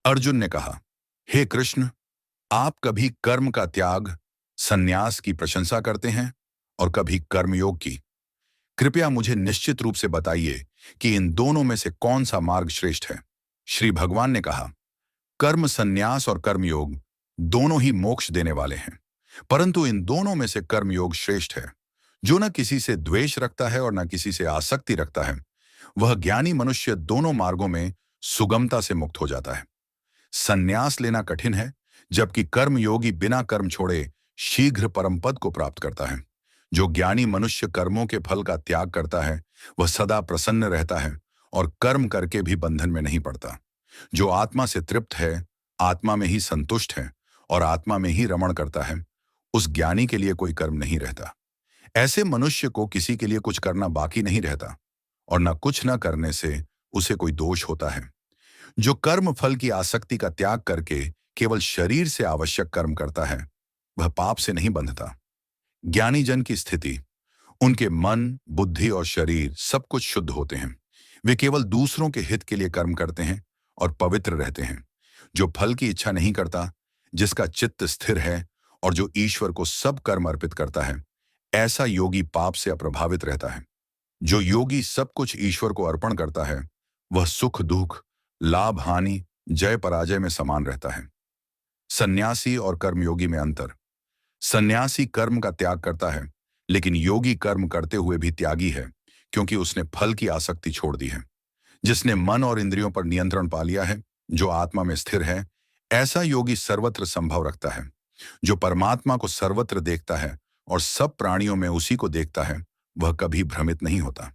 अर्जुन ने कहा, हे कृष्ण, आप कभी कर्म का त्याग, संन्यास की प्रशंसा करते हैं और कभी कर्मयोग की। कृपया मुझे निश्चित रूप से बताइए कि इन दोनों में से कौन सा मार्ग श्रेष्ठ है। श्री भगवान ने कहा, कर्म संन्यास और कर्मयोग दोनों ही मोक्ष देने वाले हैं, परंतु इन दोनों में से कर्मयोग श्रेष्ठ है। जो न किसी से द्वेष रखता है और न किसी से आसक्ति रखता है, वह ज्ञानी मनुष्य दोनों मार्गों में सुगमता से मुक्त हो जाता है। संन्यास लेना कठिन है, जबकि कर्मयोगी बिना कर्म छोड़े शीघ्र परम पद को प्राप्त करता है। जो ज्ञानी मनुष्य कर्मों के फल का त्याग करता है, वह सदा प्रसन्न रहता है और कर्म करके भी बंधन में नहीं पड़ता। जो आत्मा से तृप्त है, आत्मा में ही संतुष्ट है और आत्मा में ही रमण करता है, उस ज्ञानी के लिए कोई कर्म नहीं रहता। ऐसे मनुष्य को किसी के लिए कुछ करना बाकी नहीं रहता और न कुछ न करने से उसे कोई दोष होता है। जो कर्म फल की आसक्ति का त्याग करके केवल शरीर से आवश्यक कर्म करता है, वह पाप से नहीं बंधता। ज्ञानी जन की स्थिति, उनके मन, बुद्धि और शरीर सब कुछ शुद्ध होते हैं। वे केवल दूसरों के हित के लिए कर्म करते हैं और पवित्र रहते हैं। जो फल की इच्छा नहीं करता, जिसका चित्त स्थिर है और जो ईश्वर को सब कर्म अर्पित करता है, ऐसा योगी पाप से अप्रभावित रहता है। जो योगी सब कुछ ईश्वर को अर्पण करता है, वह सुख दुख, लाभ हानि, जय पराजय में समान रहता है। सन्यासी और कर्मयोगी में अंतर। सन्यासी कर्म का त्याग करता है, लेकिन योगी कर्म करते हुए भी त्यागी है, क्योंकि उसने फल की आसक्ति छोड़ दी है। जिसने मन और इंद्रियों पर नियंत्रण पा लिया है, जो आत्मा में स्थिर है, ऐसा योगी सर्वत्र संभव रखता है। जो परमात्मा को सर्वत्र देखता है और सब प्राणियों में उसी को देखता है, वह कभी भ्रमित नहीं होता।